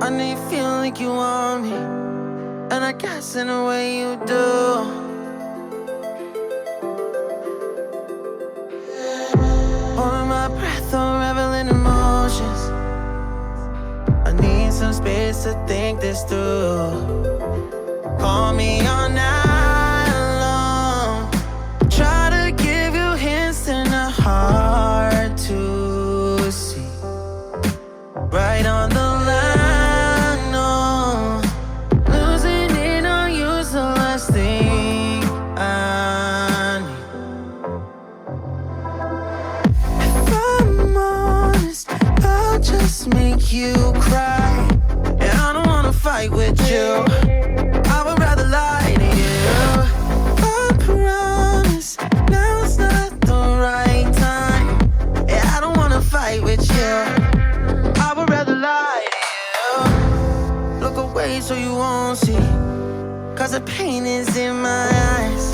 I know you feel like you want me, and I guess in a way you do. Holding my breath, unraveling emotions. I need some space to think this through. Call me all night long. Try to give you hints and a hard to see. Right on the line, no. Losing it on you's the last thing I need. If I'm honest, I'll just make you cry. And I don't wanna fight with you. I would rather lie to you. I promise now's not the right time. Yeah, I don't wanna fight with you. I would rather lie to you. Look away so you won't see, 'cause the pain is in my eyes.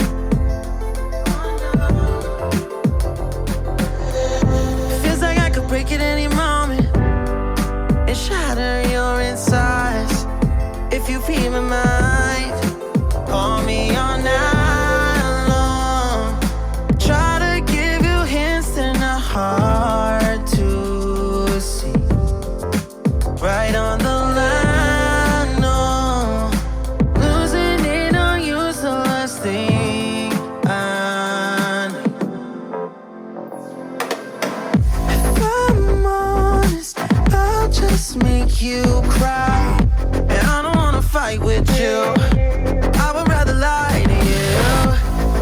Feels like I could break at any moment and shatter your insides. If you feel my mind, call me all night long. Try to give you hints and a hard to see. Right on the line, no. Losing it on you's the last thing I need. If I'm honest, I'll just make you cry. And I don't wanna fight with you. I would rather lie to you.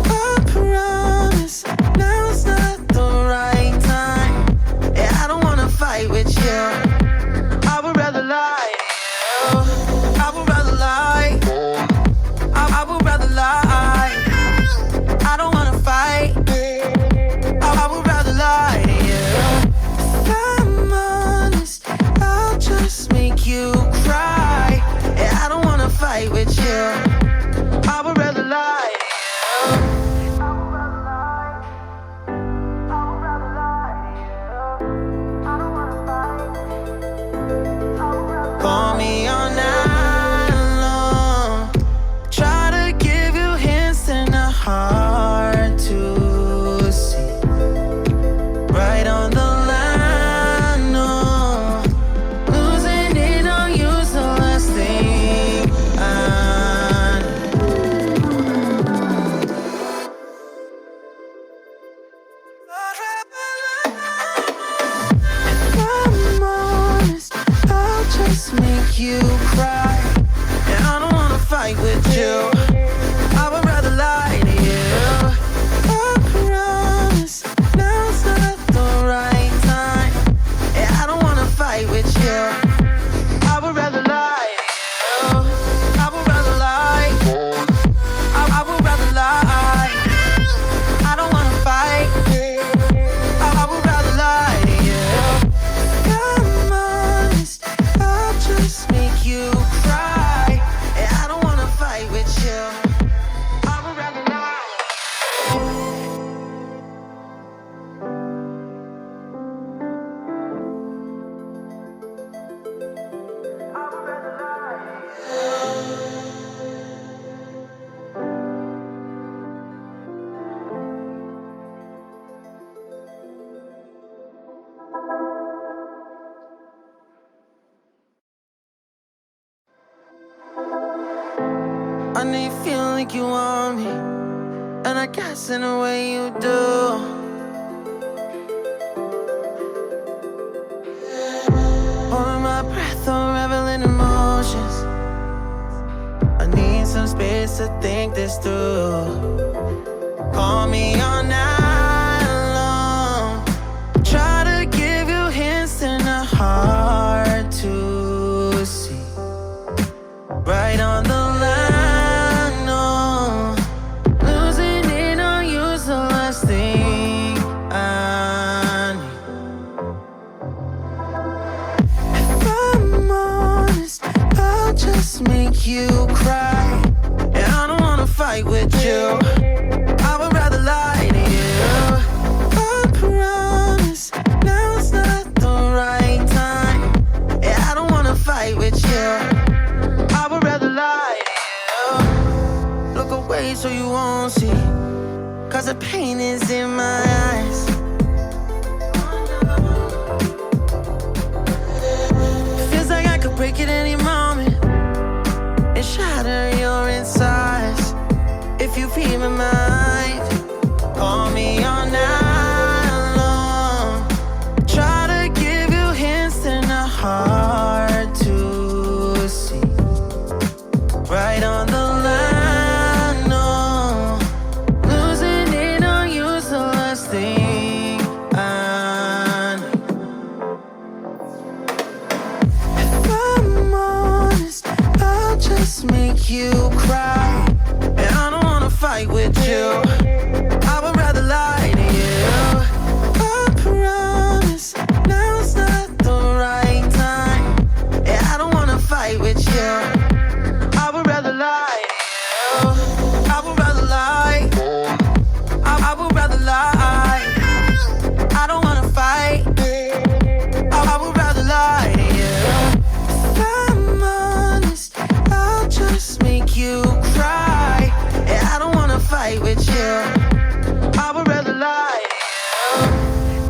I promise now's not the right time. Yeah, I don't wanna fight with you. I would rather lie to you. I would rather lie. I would rather lie. I don't wanna fight. I would rather lie to you. If I'm honest, I'll just make you cry. Yeah, I don't wanna fight with you. I would rather lie to you. Call me all night long. Try to give you hints and a hard to see. Right on the line, no. Losing it on you's the last thing I need. If I'm honest, I'll just make you cry. And I don't wanna fight with you. I would rather lie to you. I promise now's not the right time. Yeah, I don't wanna fight with you. I would rather lie to you. I would rather lie. I would rather lie. I don't wanna fight. I would rather lie to you. If I'm honest, I'll just make you cry. Yeah, I don't wanna fight with you. I would rather lie. I would rather lie. I know you feel like you want me, and I guess in a way you do. Holding my breath, unraveling emotions. I need some space to think this through. Call me all night long. Try to give you hints and a hard to see. Right on the line, no. Losing it on you's the last thing I need. If I'm honest, I'll just make you cry. And I don't wanna fight with you. I would rather lie to you. I promise now's not the right time. Yeah, I don't wanna fight. away so you won't see, 'cause the pain is in my eyes. Feels like I could break at any moment and shatter your insides. If you feel my mind, call me all night long. Try to give you hints that are hard to see. Right on the line, no. Losing it on you's the last thing I need. If I'm honest, I'll just make you cry. And I don't wanna fight with you, I would rather lie to you. I promise, now's not the right time. Yeah, I don't wanna fight with you, I would rather lie to you. I would rather lie, I would rather lie. I don't wanna fight, I would rather lie to you. If I'm honest, I'll just make you cry. Yeah, I don't wanna fight with you, I would rather lie to you.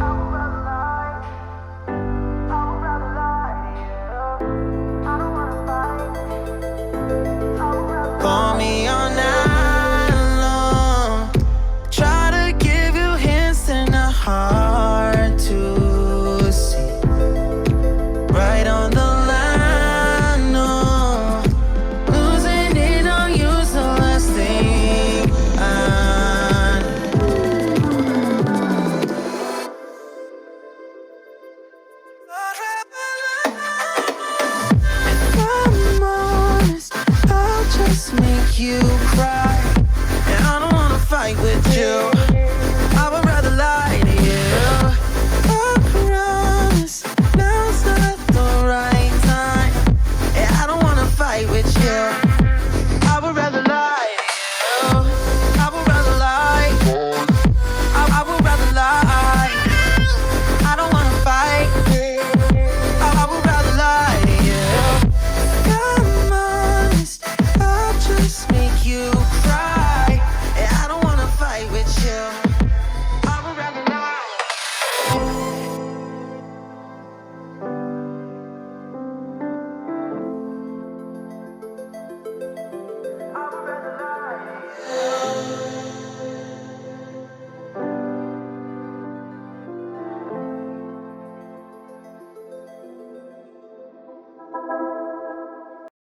Call me all night long. Try to give you hints that are hard to see. Right on the line, no. Losing it on you's the last thing I need. If I'm honest, I'll just make you cry.